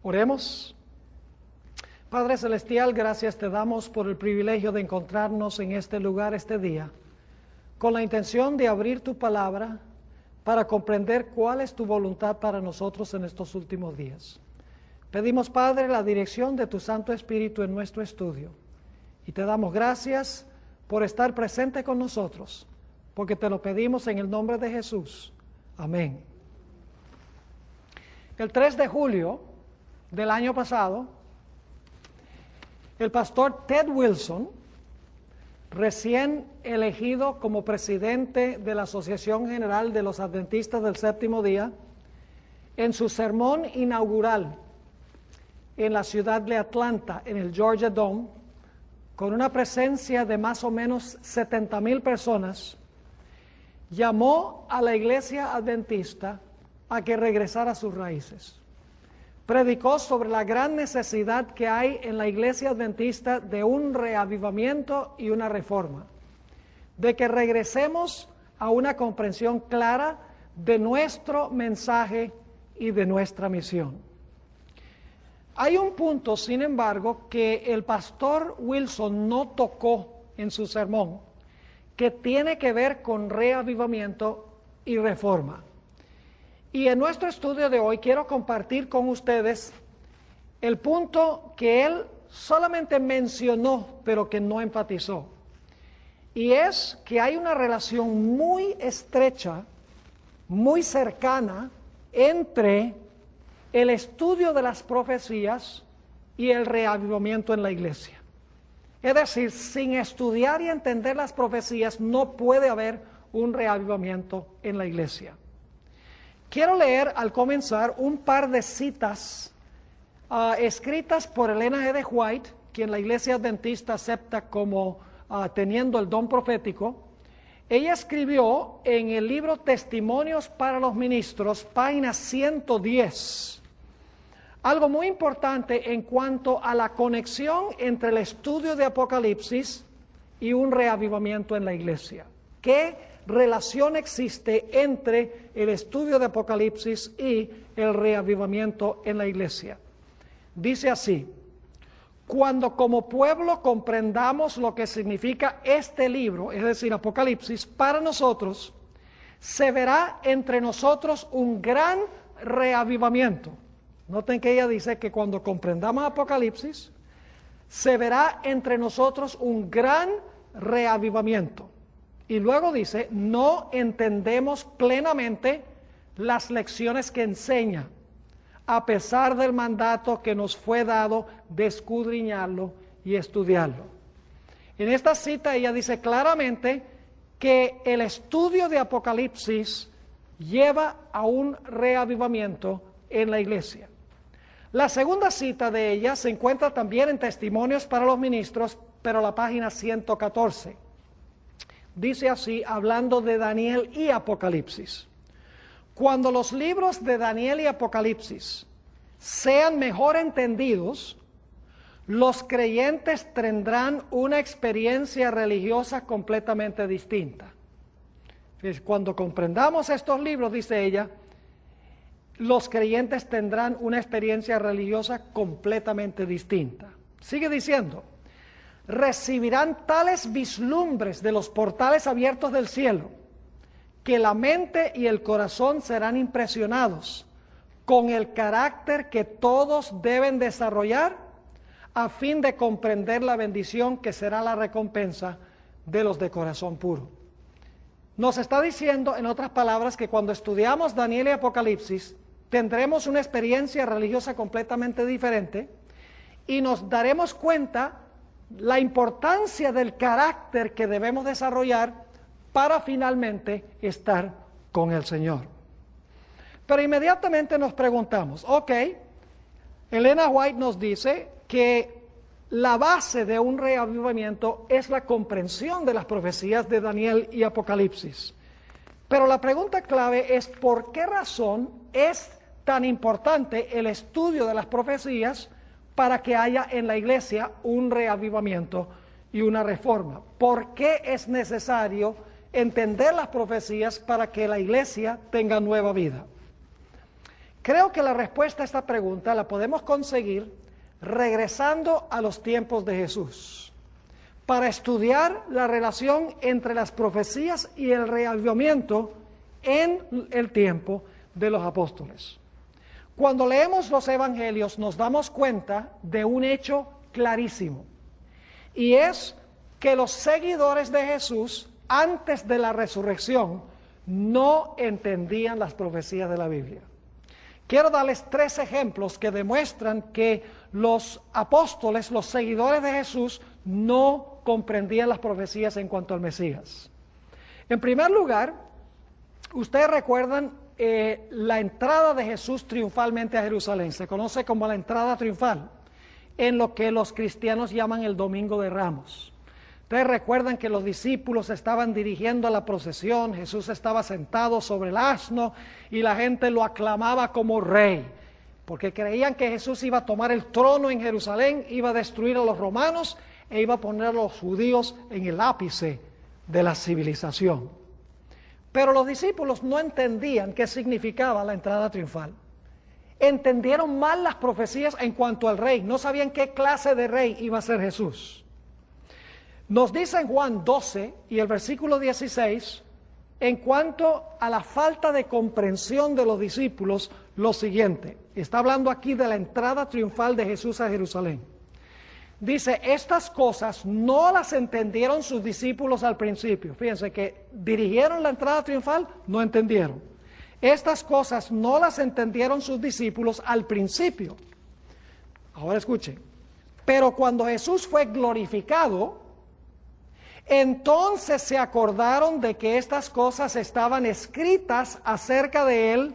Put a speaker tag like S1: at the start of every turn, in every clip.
S1: Oremos. Padre Celestial, gracias te damos por el privilegio de encontrarnos en este lugar este día, con la intención de abrir tu palabra para comprender cuál es tu voluntad para nosotros en estos últimos días. Pedimos, Padre, la dirección de tu Santo Espíritu en nuestro estudio y te damos gracias por estar presente con nosotros, porque te lo pedimos en el nombre de Jesús. Amén. El 3 de julio del año pasado, el pastor Ted Wilson, recién elegido como presidente de la Asociación General de los Adventistas del Séptimo Día, en su sermón inaugural en la ciudad de Atlanta, en el Georgia Dome, con una presencia de más o menos 70,000 personas, llamó a la iglesia adventista a que regresara a sus raíces. Predicó sobre la gran necesidad que hay en la iglesia adventista de un reavivamiento y una reforma, de que regresemos a una comprensión clara de nuestro mensaje y de nuestra misión. Hay un punto, sin embargo, que el pastor Wilson no tocó en su sermón, que tiene que ver con reavivamiento y reforma. Y en nuestro estudio de hoy quiero compartir con ustedes el punto que él solamente mencionó, pero que no enfatizó. Y es que hay una relación muy estrecha, muy cercana, entre el estudio de las profecías y el reavivamiento en la iglesia. Es decir, sin estudiar y entender las profecías no puede haber un reavivamiento en la iglesia. Quiero leer al comenzar un par de citas escritas por Elena G. de White, quien la iglesia adventista acepta como teniendo el don profético. Ella escribió en el libro Testimonios para los Ministros, página 110, algo muy importante en cuanto a la conexión entre el estudio de Apocalipsis y un reavivamiento en la iglesia. ¿Qué relación existe entre el estudio de Apocalipsis y el reavivamiento en la iglesia? Dice así: cuando como pueblo comprendamos lo que significa este libro, es decir, Apocalipsis, para nosotros, se verá entre nosotros un gran reavivamiento. Noten que ella dice que cuando comprendamos Apocalipsis, se verá entre nosotros un gran reavivamiento. Y luego dice, no entendemos plenamente las lecciones que enseña, a pesar del mandato que nos fue dado de escudriñarlo y estudiarlo. En esta cita ella dice claramente que el estudio de Apocalipsis lleva a un reavivamiento en la iglesia. La segunda cita de ella se encuentra también en Testimonios para los Ministros, pero la página 114. Dice así, hablando de Daniel y Apocalipsis: cuando los libros de Daniel y Apocalipsis sean mejor entendidos, los creyentes tendrán una experiencia religiosa completamente distinta. Cuando comprendamos estos libros, dice ella, los creyentes tendrán una experiencia religiosa completamente distinta. Sigue diciendo, recibirán tales vislumbres de los portales abiertos del cielo, que la mente y el corazón serán impresionados con el carácter que todos deben desarrollar a fin de comprender la bendición que será la recompensa de los de corazón puro. Nos está diciendo, en otras palabras, que cuando estudiamos Daniel y Apocalipsis, tendremos una experiencia religiosa completamente diferente y nos daremos cuenta la importancia del carácter que debemos desarrollar para finalmente estar con el Señor. Pero inmediatamente nos preguntamos, ok, Elena White nos dice que la base de un reavivamiento es la comprensión de las profecías de Daniel y Apocalipsis. Pero la pregunta clave es, ¿por qué razón es tan importante el estudio de las profecías para que haya en la iglesia un reavivamiento y una reforma? ¿Por qué es necesario entender las profecías para que la iglesia tenga nueva vida? Creo que la respuesta a esta pregunta la podemos conseguir regresando a los tiempos de Jesús, para estudiar la relación entre las profecías y el reavivamiento en el tiempo de los apóstoles. Cuando leemos los evangelios nos damos cuenta de un hecho clarísimo, y es que los seguidores de Jesús antes de la resurrección no entendían las profecías de la Biblia. Quiero darles 3 ejemplos que demuestran que los apóstoles, los seguidores de Jesús, no comprendían las profecías en cuanto al Mesías. En primer lugar, ustedes recuerdan la entrada de Jesús triunfalmente a Jerusalén. Se conoce como la entrada triunfal, en lo que los cristianos llaman el Domingo de Ramos. Ustedes recuerdan que los discípulos estaban dirigiendo a la procesión, Jesús estaba sentado sobre el asno y la gente lo aclamaba como rey, porque creían que Jesús iba a tomar el trono en Jerusalén, iba a destruir a los romanos e iba a poner a los judíos en el ápice de la civilización. Pero los discípulos no entendían qué significaba la entrada triunfal. Entendieron mal las profecías en cuanto al rey, no sabían qué clase de rey iba a ser Jesús. Nos dice en Juan 12 y el versículo 16, en cuanto a la falta de comprensión de los discípulos, lo siguiente. Está hablando aquí de la entrada triunfal de Jesús a Jerusalén. Dice, estas cosas no las entendieron sus discípulos al principio. Fíjense que dirigieron la entrada triunfal, no entendieron. Estas cosas no las entendieron sus discípulos al principio. Ahora escuchen. Pero cuando Jesús fue glorificado, entonces se acordaron de que estas cosas estaban escritas acerca de él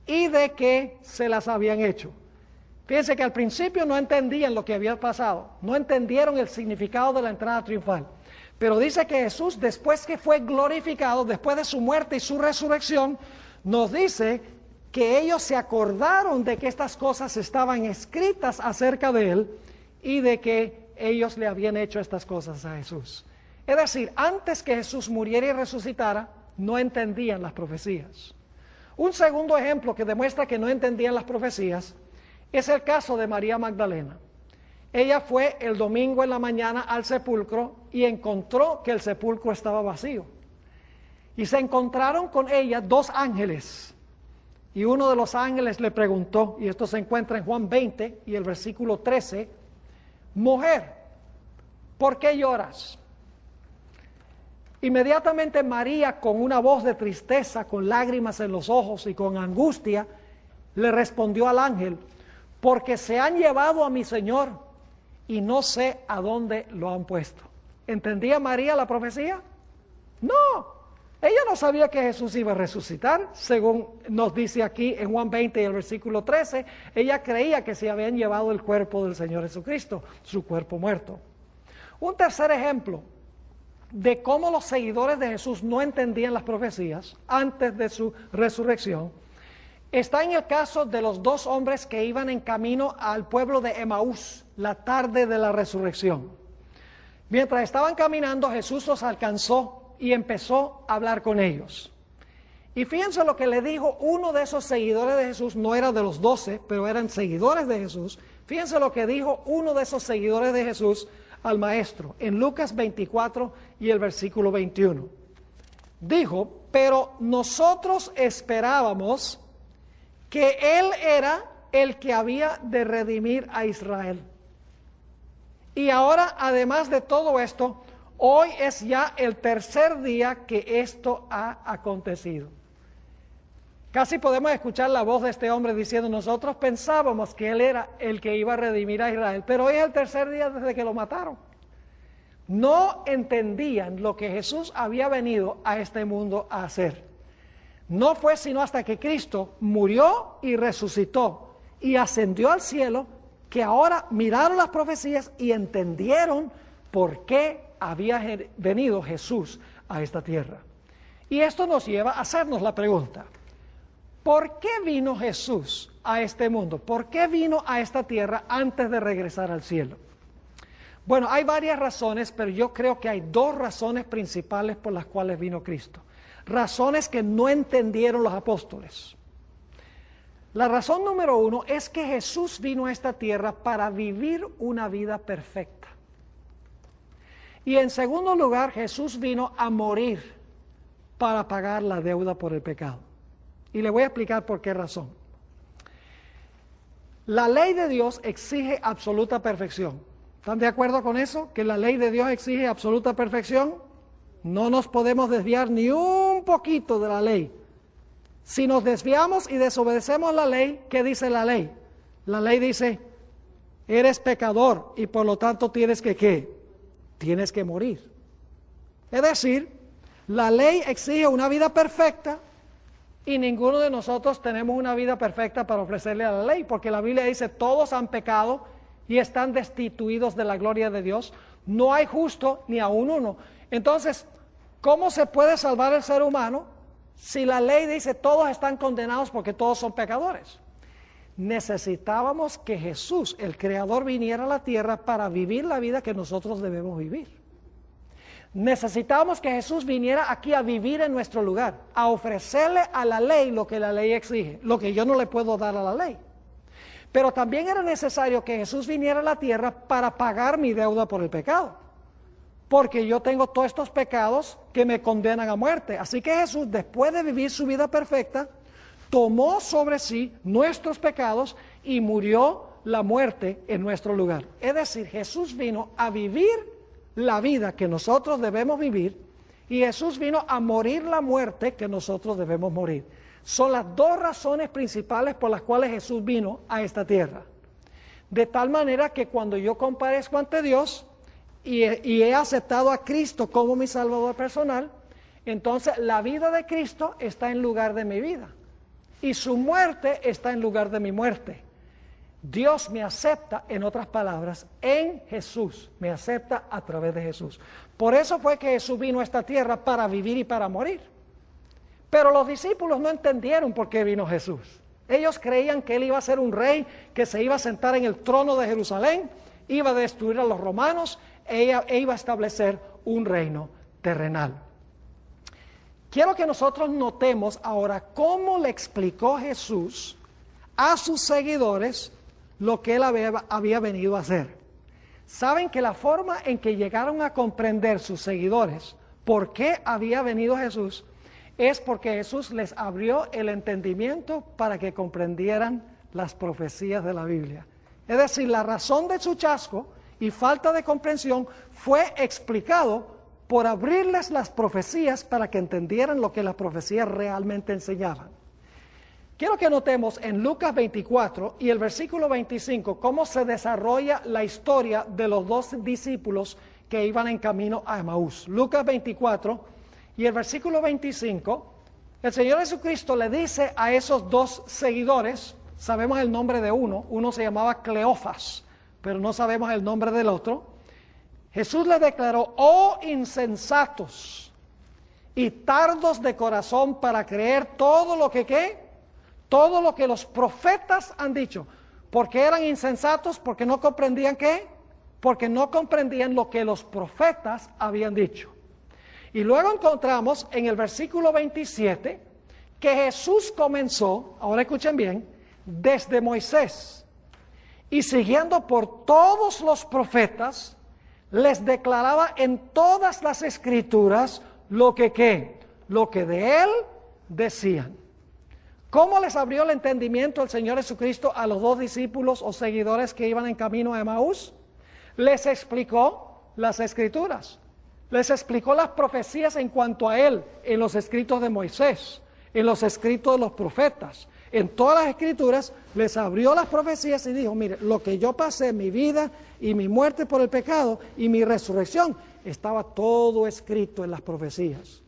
S1: y de que se las habían hecho. Fíjense que al principio no entendían lo que había pasado, no entendieron el significado de la entrada triunfal. Pero dice que Jesús, después que fue glorificado, después de su muerte y su resurrección, nos dice que ellos se acordaron de que estas cosas estaban escritas acerca de él y de que ellos le habían hecho estas cosas a Jesús. Es decir, antes que Jesús muriera y resucitara, no entendían las profecías. Un segundo ejemplo que demuestra que no entendían las profecías es el caso de María Magdalena. Ella fue el domingo en la mañana al sepulcro y encontró que el sepulcro estaba vacío. Y se encontraron con ella 2 ángeles. Y uno de los ángeles le preguntó, y esto se encuentra en Juan 20 y el versículo 13, mujer, ¿por qué lloras? Inmediatamente María, con una voz de tristeza, con lágrimas en los ojos y con angustia, le respondió al ángel, porque se han llevado a mi Señor y no sé a dónde lo han puesto. ¿Entendía María la profecía? No, ella no sabía que Jesús iba a resucitar, según nos dice aquí en Juan 20 y el versículo 13, ella creía que se habían llevado el cuerpo del Señor Jesucristo, su cuerpo muerto. Un tercer ejemplo de cómo los seguidores de Jesús no entendían las profecías antes de su resurrección, está en el caso de los 2 hombres que iban en camino al pueblo de Emaús la tarde de la resurrección. Mientras estaban caminando, Jesús los alcanzó y empezó a hablar con ellos. Y fíjense lo que le dijo uno de esos seguidores de Jesús, no era de los 12, pero eran seguidores de Jesús. Fíjense lo que dijo uno de esos seguidores de Jesús al maestro, en Lucas 24 y el versículo 21. Dijo, pero nosotros esperábamos que Él era el que había de redimir a Israel. Y ahora, además de todo esto, hoy es ya el 3er día que esto ha acontecido. Casi podemos escuchar la voz de este hombre diciendo, nosotros pensábamos que Él era el que iba a redimir a Israel, pero hoy es el 3er día desde que lo mataron. No entendían lo que Jesús había venido a este mundo a hacer. No fue sino hasta que Cristo murió y resucitó y ascendió al cielo que ahora miraron las profecías y entendieron por qué había venido Jesús a esta tierra. Y esto nos lleva a hacernos la pregunta, ¿por qué vino Jesús a este mundo? ¿Por qué vino a esta tierra antes de regresar al cielo? Bueno, hay varias razones, pero yo creo que hay 2 razones principales por las cuales vino Cristo. Razones que no entendieron los apóstoles. La razón número uno es que Jesús vino a esta tierra para vivir una vida perfecta. Y en segundo lugar, Jesús vino a morir para pagar la deuda por el pecado. Y le voy a explicar por qué razón. La ley de Dios exige absoluta perfección. ¿Están de acuerdo con eso? Que la ley de Dios exige absoluta perfección. No nos podemos desviar ni un poquito de la ley. Si nos desviamos y desobedecemos la ley, ¿qué dice la ley? La ley dice, eres pecador y por lo tanto tienes que ¿qué? Tienes que morir. Es decir, la ley exige una vida perfecta y ninguno de nosotros tenemos una vida perfecta para ofrecerle a la ley, porque la Biblia dice, todos han pecado y están destituidos de la gloria de Dios. No hay justo ni aun uno. Entonces, ¿cómo se puede salvar el ser humano si la ley dice todos están condenados porque todos son pecadores? Necesitábamos que Jesús, el Creador, viniera a la tierra para vivir la vida que nosotros debemos vivir. Necesitábamos que Jesús viniera aquí a vivir en nuestro lugar, a ofrecerle a la ley lo que la ley exige, lo que yo no le puedo dar a la ley. Pero también era necesario que Jesús viniera a la tierra para pagar mi deuda por el pecado, porque yo tengo todos estos pecados que me condenan a muerte. Así que Jesús, después de vivir su vida perfecta, tomó sobre sí nuestros pecados y murió la muerte en nuestro lugar. Es decir, Jesús vino a vivir la vida que nosotros debemos vivir y Jesús vino a morir la muerte que nosotros debemos morir. Son las dos razones principales por las cuales Jesús vino a esta tierra. De tal manera que cuando yo comparezco ante Dios y he aceptado a Cristo como mi Salvador personal, entonces la vida de Cristo está en lugar de mi vida y su muerte está en lugar de mi muerte. Dios me acepta, en otras palabras, en Jesús, me acepta a través de Jesús. Por eso fue que Jesús vino a esta tierra para vivir y para morir. Pero los discípulos no entendieron por qué vino Jesús. Ellos creían que Él iba a ser un rey, que se iba a sentar en el trono de Jerusalén, iba a destruir a los romanos e iba a establecer un reino terrenal. Quiero que nosotros notemos ahora cómo le explicó Jesús a sus seguidores lo que Él había venido a hacer. Saben que la forma en que llegaron a comprender sus seguidores por qué había venido Jesús es porque Jesús les abrió el entendimiento para que comprendieran las profecías de la Biblia. Es decir, la razón de su chasco y falta de comprensión fue explicado por abrirles las profecías para que entendieran lo que las profecías realmente enseñaban. Quiero que notemos en Lucas 24 y el versículo 25 cómo se desarrolla la historia de los dos discípulos que iban en camino a Emaús. Lucas 24 y el versículo 25, el Señor Jesucristo le dice a esos dos seguidores, sabemos el nombre de uno se llamaba Cleofas, pero no sabemos el nombre del otro. Jesús les declaró, oh insensatos y tardos de corazón para creer todo lo que ¿qué? Todo lo que los profetas han dicho. ¿Por qué eran insensatos? Porque no comprendían ¿qué? Porque no comprendían lo que los profetas habían dicho. Y luego encontramos en el versículo 27 que Jesús comenzó, ahora escuchen bien, desde Moisés y siguiendo por todos los profetas, les declaraba en todas las escrituras lo que ¿qué? Lo que de él decían. ¿Cómo les abrió el entendimiento el Señor Jesucristo a los dos discípulos o seguidores que iban en camino a Emaús? Les explicó las escrituras, les explicó las profecías en cuanto a Él, en los escritos de Moisés, en los escritos de los profetas, en todas las escrituras les abrió las profecías y dijo, mire, lo que yo pasé, mi vida y mi muerte por el pecado y mi resurrección, estaba todo escrito en las profecías.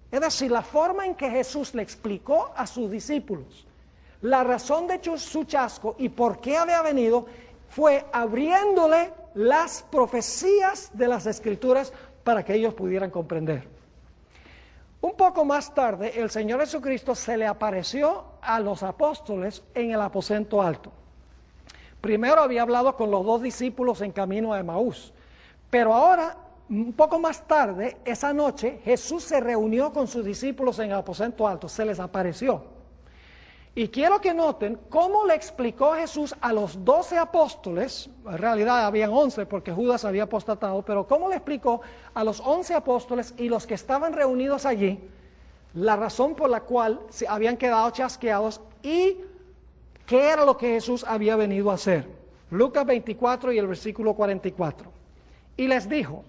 S1: Es decir, la forma en que Jesús le explicó a sus discípulos la razón de su chasco y por qué había venido fue abriéndole las profecías de las Escrituras para que ellos pudieran comprender. Un poco más tarde, el Señor Jesucristo se le apareció a los apóstoles en el aposento alto. Primero había hablado con los dos discípulos en camino a Emaús, pero ahora, un poco más tarde, esa noche, Jesús se reunió con sus discípulos en el aposento alto, se les apareció. Y quiero que noten cómo le explicó Jesús a los 12 apóstoles, en realidad habían 11 porque Judas había apostatado, pero cómo le explicó a los 11 apóstoles y los que estaban reunidos allí la razón por la cual se habían quedado chasqueados y qué era lo que Jesús había venido a hacer. Lucas 24 y el versículo 44. Y les dijo: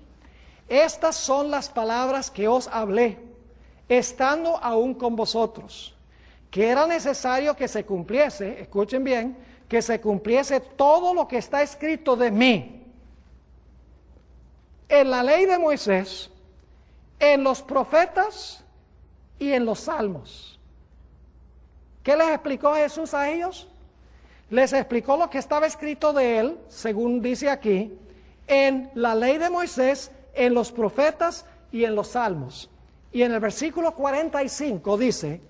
S1: estas son las palabras que os hablé, estando aún con vosotros, que era necesario que se cumpliese, escuchen bien, que se cumpliese todo lo que está escrito de mí en la ley de Moisés, en los profetas y en los salmos. ¿Qué les explicó Jesús a ellos? Les explicó lo que estaba escrito de él, según dice aquí, en la ley de Moisés, en los profetas y en los salmos. Y en el versículo 45 dice: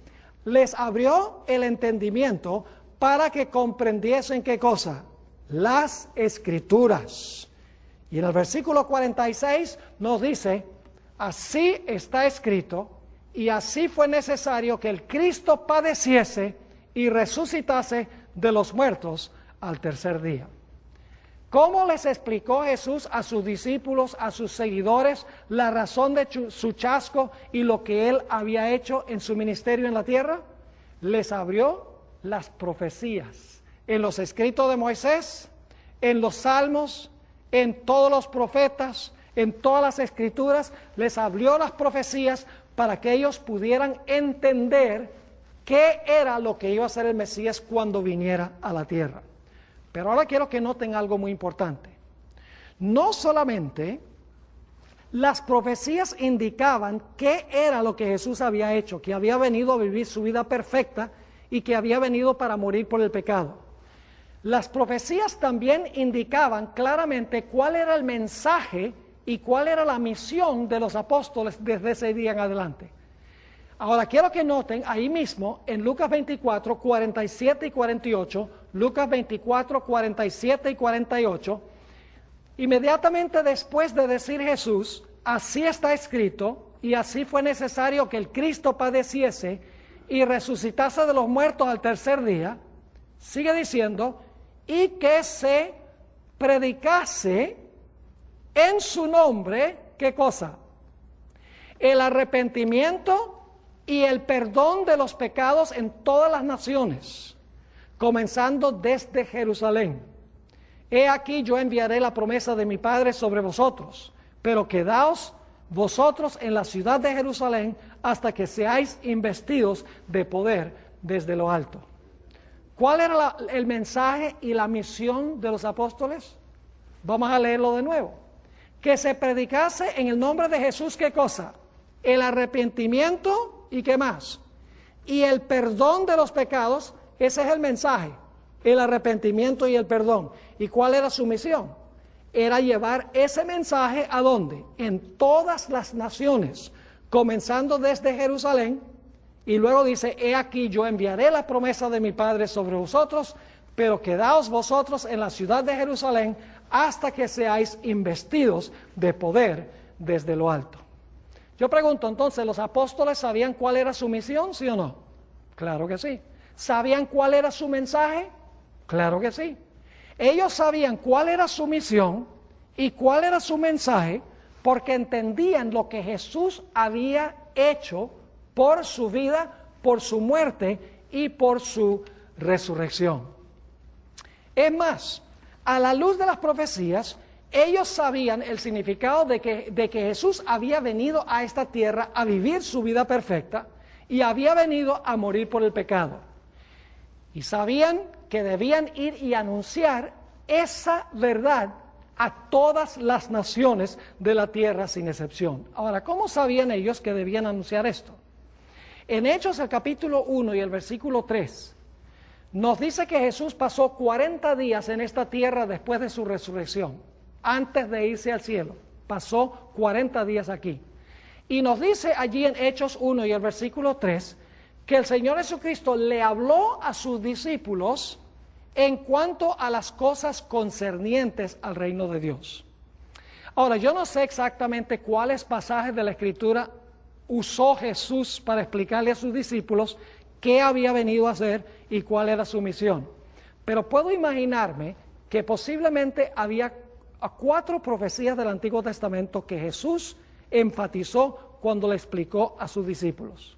S1: les abrió el entendimiento para que comprendiesen ¿qué cosa? Las escrituras. Y en el versículo 46 nos dice: así está escrito, y así fue necesario que el Cristo padeciese y resucitase de los muertos al tercer día. ¿Cómo les explicó Jesús a sus discípulos, a sus seguidores, la razón de su chasco y lo que él había hecho en su ministerio en la tierra? Les abrió las profecías en los escritos de Moisés, en los salmos, en todos los profetas, en todas las escrituras. Les abrió las profecías para que ellos pudieran entender qué era lo que iba a hacer el Mesías cuando viniera a la tierra. Pero ahora quiero que noten algo muy importante. No solamente las profecías indicaban qué era lo que Jesús había hecho, que había venido a vivir su vida perfecta y que había venido para morir por el pecado. Las profecías también indicaban claramente cuál era el mensaje y cuál era la misión de los apóstoles desde ese día en adelante. Ahora quiero que noten ahí mismo en Lucas 24, 47 y 48, Lucas 24, 47 y 48, inmediatamente después de decir Jesús: así está escrito, y así fue necesario que el Cristo padeciese y resucitase de los muertos al tercer día, sigue diciendo: y que se predicase en su nombre, ¿qué cosa? El arrepentimiento y el perdón de los pecados en todas las naciones, comenzando desde Jerusalén. He aquí yo enviaré la promesa de mi Padre sobre vosotros, pero quedaos vosotros en la ciudad de Jerusalén hasta que seáis investidos de poder desde lo alto. ¿Cuál era el mensaje y la misión de los apóstoles? Vamos a leerlo de nuevo. Que se predicase en el nombre de Jesús, ¿qué cosa? El arrepentimiento y ¿qué más? Y el perdón de los pecados. Ese es el mensaje, el arrepentimiento y el perdón. ¿Y cuál era su misión? Era llevar ese mensaje ¿a dónde? En todas las naciones, comenzando desde Jerusalén, y luego dice: he aquí yo enviaré la promesa de mi Padre sobre vosotros, pero quedaos vosotros en la ciudad de Jerusalén hasta que seáis investidos de poder desde lo alto. Yo pregunto entonces, ¿los apóstoles sabían cuál era su misión, sí o no? Claro que sí. ¿Sabían cuál era su mensaje? Claro que sí. Ellos sabían cuál era su misión y cuál era su mensaje porque entendían lo que Jesús había hecho por su vida, por su muerte y por su resurrección. Es más, a la luz de las profecías, ellos sabían el significado de que Jesús había venido a esta tierra a vivir su vida perfecta y había venido a morir por el pecado. Y sabían que debían ir y anunciar esa verdad a todas las naciones de la tierra sin excepción. Ahora, ¿cómo sabían ellos que debían anunciar esto? En Hechos, el capítulo 1 y el versículo 3, nos dice que Jesús pasó 40 días en esta tierra después de su resurrección, antes de irse al cielo. Pasó 40 días aquí. Y nos dice allí en Hechos 1 y el versículo 3, que el Señor Jesucristo le habló a sus discípulos en cuanto a las cosas concernientes al reino de Dios. Ahora, yo no sé exactamente cuáles pasajes de la Escritura usó Jesús para explicarle a sus discípulos qué había venido a hacer y cuál era su misión. Pero puedo imaginarme que posiblemente había 4 profecías del Antiguo Testamento que Jesús enfatizó cuando le explicó a sus discípulos.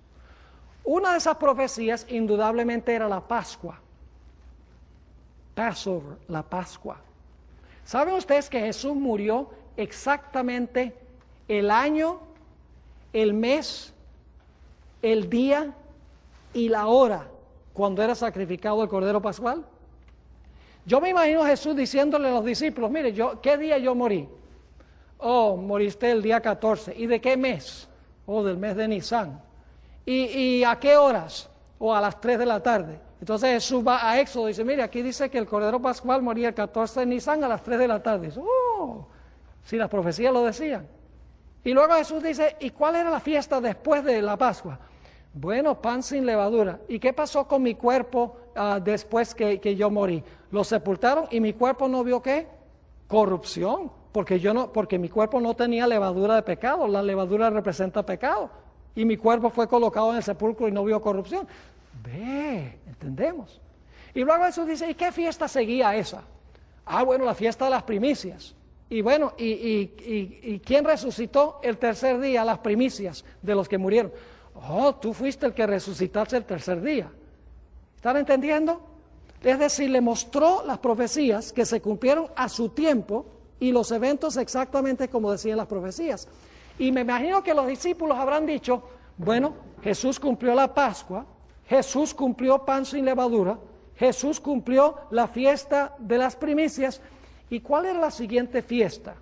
S1: Una de esas profecías indudablemente era la Pascua. Passover, la Pascua. ¿Saben ustedes que Jesús murió exactamente el año, el mes, el día y la hora cuando era sacrificado el Cordero Pascual? Yo me imagino a Jesús diciéndole a los discípulos, mire, ¿qué día yo morí? Oh, moriste el día 14. ¿Y de qué mes? Oh, del mes de Nisan. ¿Y a qué horas? Oh, a las 3 de la tarde. Entonces Jesús va a Éxodo y dice, mire, aquí dice que el Cordero Pascual moría el 14 de Nisan a las 3 de la tarde. Dice, oh, si las profecías lo decían. Y luego Jesús dice, ¿y cuál era la fiesta después de la Pascua? Bueno, pan sin levadura. ¿Y qué pasó con mi cuerpo después que yo morí? Lo sepultaron y mi cuerpo no vio ¿qué? Corrupción, porque mi cuerpo no tenía levadura de pecado. La levadura representa pecado. Y mi cuerpo fue colocado en el sepulcro y no vio corrupción. Entendemos. Y luego Jesús dice, ¿y qué fiesta seguía esa? Bueno, la fiesta de las primicias. Y bueno, ¿y quién resucitó el tercer día las primicias de los que murieron? Oh, tú fuiste el que resucitaste el tercer día. ¿Están entendiendo? Es decir, le mostró las profecías que se cumplieron a su tiempo y los eventos exactamente como decían las profecías. Y me imagino que los discípulos habrán dicho, bueno, Jesús cumplió la Pascua, Jesús cumplió pan sin levadura, Jesús cumplió la fiesta de las primicias. ¿Y cuál era la siguiente fiesta?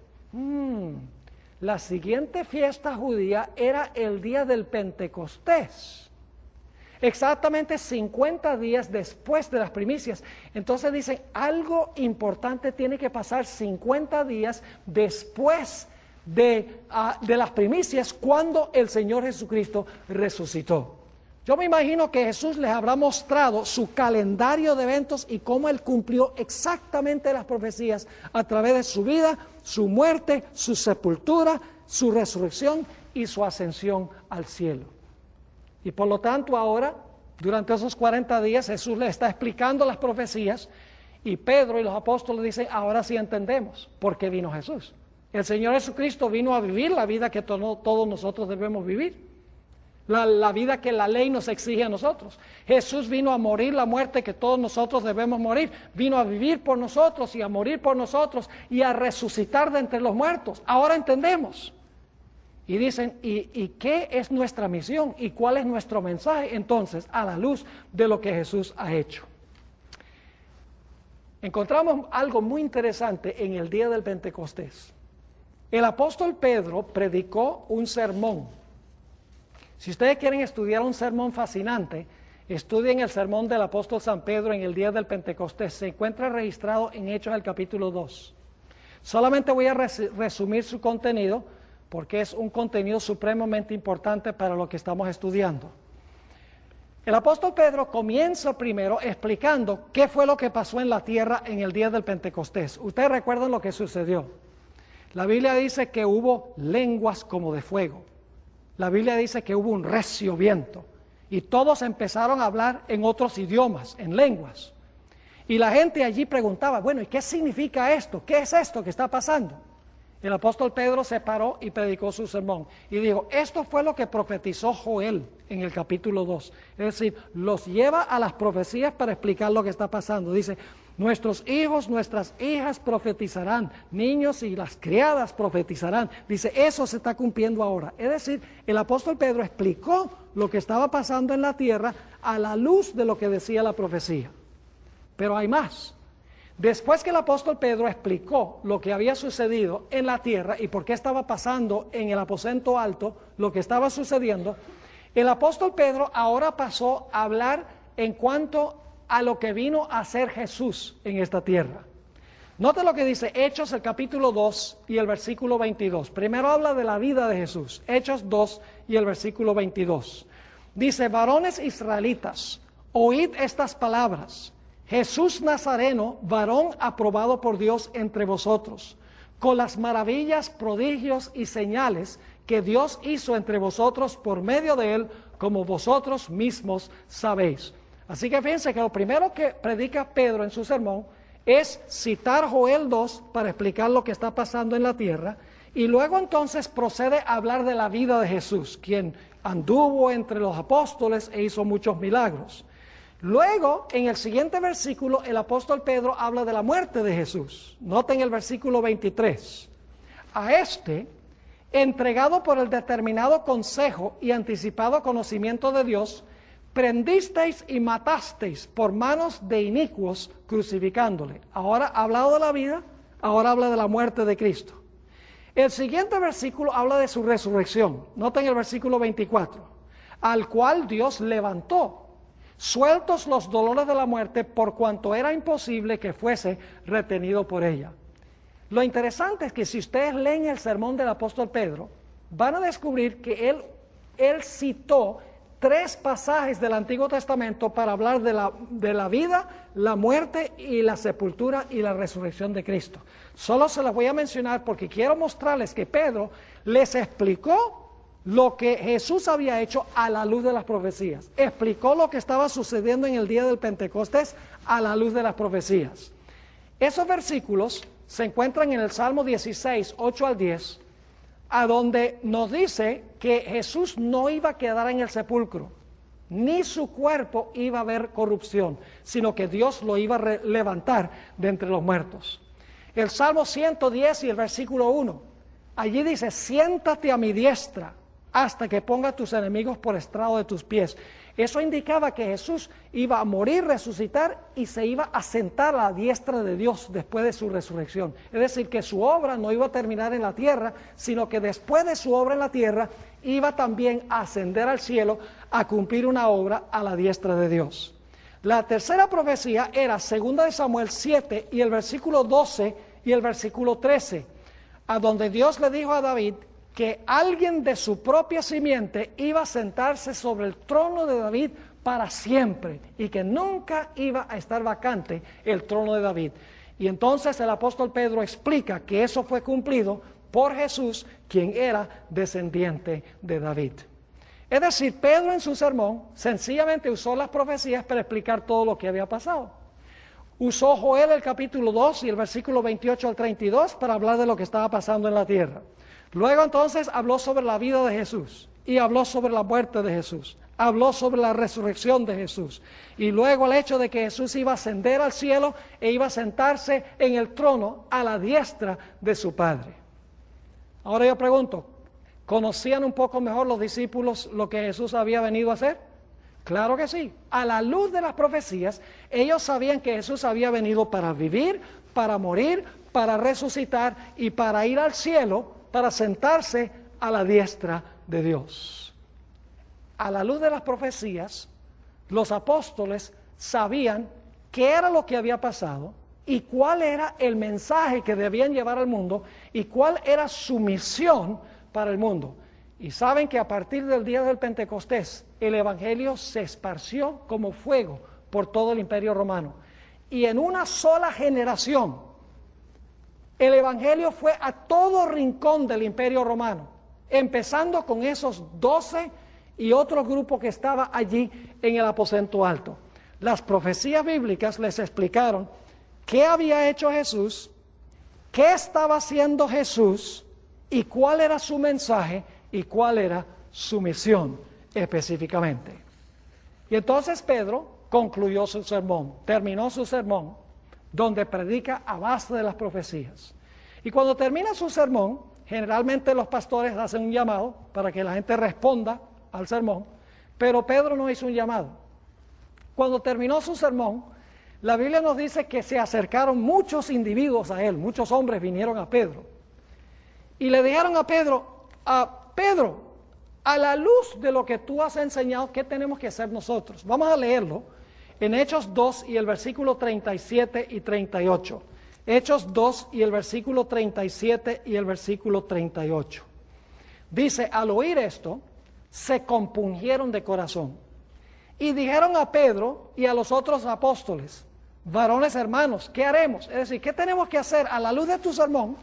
S1: La siguiente fiesta judía era el día del Pentecostés. Exactamente 50 días después de las primicias. Entonces dicen, algo importante tiene que pasar 50 días después de las primicias cuando el Señor Jesucristo resucitó. Yo me imagino que Jesús les habrá mostrado su calendario de eventos y cómo Él cumplió exactamente las profecías a través de su vida, su muerte, su sepultura, su resurrección y su ascensión al cielo. Y por lo tanto ahora, durante esos 40 días, Jesús les está explicando las profecías y Pedro y los apóstoles dicen, ahora sí entendemos por qué vino Jesús. El Señor Jesucristo vino a vivir la vida que todos nosotros debemos vivir. La vida que la ley nos exige a nosotros. Jesús vino a morir la muerte que todos nosotros debemos morir. Vino a vivir por nosotros y a morir por nosotros y a resucitar de entre los muertos. Ahora entendemos. Y dicen, ¿y qué es nuestra misión? ¿Y cuál es nuestro mensaje? Entonces, a la luz de lo que Jesús ha hecho. Encontramos algo muy interesante en el día del Pentecostés. El apóstol Pedro predicó un sermón. Si ustedes quieren estudiar un sermón fascinante, estudien el sermón del apóstol San Pedro en el día del Pentecostés. Se encuentra registrado en Hechos del capítulo 2. Solamente voy a resumir su contenido porque es un contenido supremamente importante para lo que estamos estudiando. El apóstol Pedro comienza primero explicando qué fue lo que pasó en la tierra en el día del Pentecostés. Ustedes recuerdan lo que sucedió. La Biblia dice que hubo lenguas como de fuego. La Biblia dice que hubo un recio viento y todos empezaron a hablar en otros idiomas, en lenguas. Y la gente allí preguntaba, bueno, ¿y qué significa esto? ¿Qué es esto que está pasando? El apóstol Pedro se paró y predicó su sermón y dijo, esto fue lo que profetizó Joel en el capítulo 2. Es decir, los lleva a las profecías para explicar lo que está pasando. Dice, nuestros hijos, nuestras hijas profetizarán, niños y las criadas profetizarán. Dice, eso se está cumpliendo ahora. Es decir, el apóstol Pedro explicó lo que estaba pasando en la tierra a la luz de lo que decía la profecía. Pero hay más. Después que el apóstol Pedro explicó lo que había sucedido en la tierra y por qué estaba pasando en el aposento alto, lo que estaba sucediendo, el apóstol Pedro ahora pasó a hablar en cuanto a lo que vino a hacer Jesús en esta tierra. Note lo que dice Hechos, el capítulo 2 y el versículo 22. Primero habla de la vida de Jesús, Hechos 2 y el versículo 22. Dice, varones israelitas, oíd estas palabras. Jesús Nazareno, varón aprobado por Dios entre vosotros, con las maravillas, prodigios y señales que Dios hizo entre vosotros por medio de él, como vosotros mismos sabéis. Así que fíjense que lo primero que predica Pedro en su sermón es citar Joel 2 para explicar lo que está pasando en la tierra, y luego entonces procede a hablar de la vida de Jesús, quien anduvo entre los apóstoles e hizo muchos milagros. Luego, en el siguiente versículo, el apóstol Pedro habla de la muerte de Jesús. Noten el versículo 23. A este, entregado por el determinado consejo y anticipado conocimiento de Dios, prendisteis y matasteis por manos de inicuos, crucificándole. Ahora ha hablado de la vida, ahora habla de la muerte de Cristo. El siguiente versículo habla de su resurrección. Noten el versículo 24. Al cual Dios levantó, sueltos los dolores de la muerte, por cuanto era imposible que fuese retenido por ella. Lo interesante es que si ustedes leen el sermón del apóstol Pedro, van a descubrir que él citó 3 pasajes del Antiguo Testamento para hablar de la vida, la muerte y la sepultura y la resurrección de Cristo. Solo se las voy a mencionar porque quiero mostrarles que Pedro les explicó lo que Jesús había hecho a la luz de las profecías. Explicó lo que estaba sucediendo en el día del Pentecostés a la luz de las profecías. Esos versículos se encuentran en el Salmo 16, 8 al 10, a donde nos dice que Jesús no iba a quedar en el sepulcro, ni su cuerpo iba a haber corrupción, sino que Dios lo iba a levantar de entre los muertos. El Salmo 110 y el versículo 1, allí dice: siéntate a mi diestra hasta que ponga tus enemigos por estrado de tus pies. Eso indicaba que Jesús iba a morir, resucitar y se iba a sentar a la diestra de Dios después de su resurrección. Es decir, que su obra no iba a terminar en la tierra, sino que después de su obra en la tierra iba también a ascender al cielo a cumplir una obra a la diestra de Dios. La tercera profecía era 2 Samuel 7 y el versículo 12 y el versículo 13, a donde Dios le dijo a David que alguien de su propia simiente iba a sentarse sobre el trono de David para siempre y que nunca iba a estar vacante el trono de David. Y entonces el apóstol Pedro explica que eso fue cumplido por Jesús, quien era descendiente de David. Es decir, Pedro en su sermón sencillamente usó las profecías para explicar todo lo que había pasado. Usó Joel el capítulo 2 y el versículo 28 al 32 para hablar de lo que estaba pasando en la tierra. Luego entonces habló sobre la vida de Jesús y habló sobre la muerte de Jesús, habló sobre la resurrección de Jesús y luego el hecho de que Jesús iba a ascender al cielo e iba a sentarse en el trono a la diestra de su Padre. Ahora yo pregunto, ¿conocían un poco mejor los discípulos lo que Jesús había venido a hacer? Claro que sí. A la luz de las profecías, ellos sabían que Jesús había venido para vivir, para morir, para resucitar y para ir al cielo, para sentarse a la diestra de Dios. A la luz de las profecías, los apóstoles sabían qué era lo que había pasado y cuál era el mensaje que debían llevar al mundo y cuál era su misión para el mundo. Y saben que a partir del día del Pentecostés, el Evangelio se esparció como fuego por todo el Imperio Romano. Y en una sola generación, el Evangelio fue a todo rincón del Imperio Romano, empezando con esos 12 y otro grupo que estaba allí en el aposento alto. Las profecías bíblicas les explicaron qué había hecho Jesús, qué estaba haciendo Jesús y cuál era su mensaje y cuál era su misión específicamente. Y entonces Pedro concluyó su sermón, terminó su sermón, donde predica a base de las profecías. Y cuando termina su sermón, generalmente los pastores hacen un llamado para que la gente responda al sermón, pero Pedro no hizo un llamado. Cuando terminó su sermón, la Biblia nos dice que se acercaron muchos individuos a él, muchos hombres vinieron a Pedro, y le dijeron a Pedro, a la luz de lo que tú has enseñado, ¿qué tenemos que hacer nosotros? Vamos a leerlo en Hechos 2 y el versículo 37 y 38. Hechos 2 y el versículo 37 y el versículo 38. Dice, al oír esto, se compungieron de corazón y dijeron a Pedro y a los otros apóstoles, varones hermanos, ¿qué haremos? Es decir, ¿qué tenemos que hacer a la luz de tu sermón?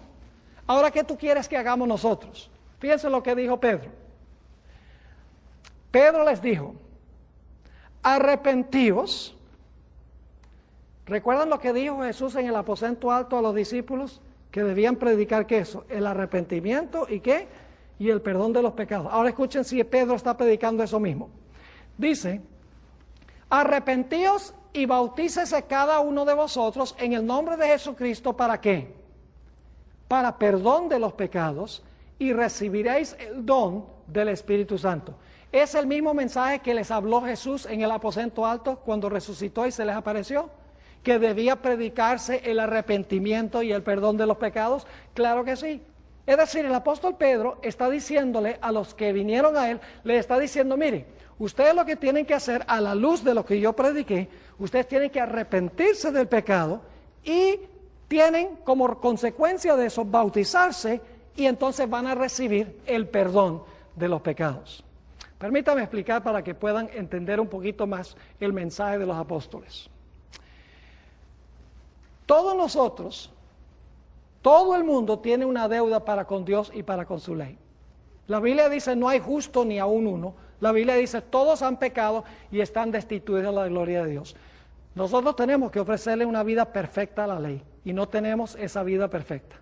S1: Ahora, ¿qué tú quieres que hagamos nosotros? Fíjense lo que dijo Pedro. Pedro les dijo, arrepentíos. ¿Recuerdan lo que dijo Jesús en el aposento alto a los discípulos? Que debían predicar ¿qué eso? El arrepentimiento y ¿qué? Y el perdón de los pecados. Ahora escuchen si Pedro está predicando eso mismo. Dice, arrepentíos y bautícese cada uno de vosotros en el nombre de Jesucristo, ¿para qué? Para perdón de los pecados, y recibiréis el don del Espíritu Santo. Es el mismo mensaje que les habló Jesús en el aposento alto cuando resucitó y se les apareció, que debía predicarse el arrepentimiento y el perdón de los pecados. Claro que sí. Es decir, el apóstol Pedro está diciéndole a los que vinieron a él, le está diciendo, mire, ustedes lo que tienen que hacer a la luz de lo que yo prediqué, ustedes tienen que arrepentirse del pecado y tienen como consecuencia de eso bautizarse, y entonces van a recibir el perdón de los pecados. Permítame explicar para que puedan entender un poquito más el mensaje de los apóstoles. Todos nosotros, todo el mundo tiene una deuda para con Dios y para con su ley. La Biblia dice no hay justo ni aún uno. La Biblia dice todos han pecado y están destituidos de la gloria de Dios. Nosotros tenemos que ofrecerle una vida perfecta a la ley y no tenemos esa vida perfecta.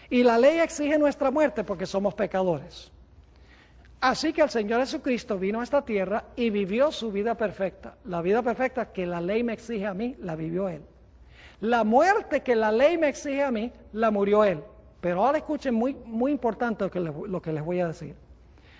S1: Y la ley exige nuestra muerte porque somos pecadores. Así que el Señor Jesucristo vino a esta tierra y vivió su vida perfecta. La vida perfecta que la ley me exige a mí, la vivió Él. La muerte que la ley me exige a mí, la murió Él. Pero ahora escuchen muy importante lo que les voy a decir.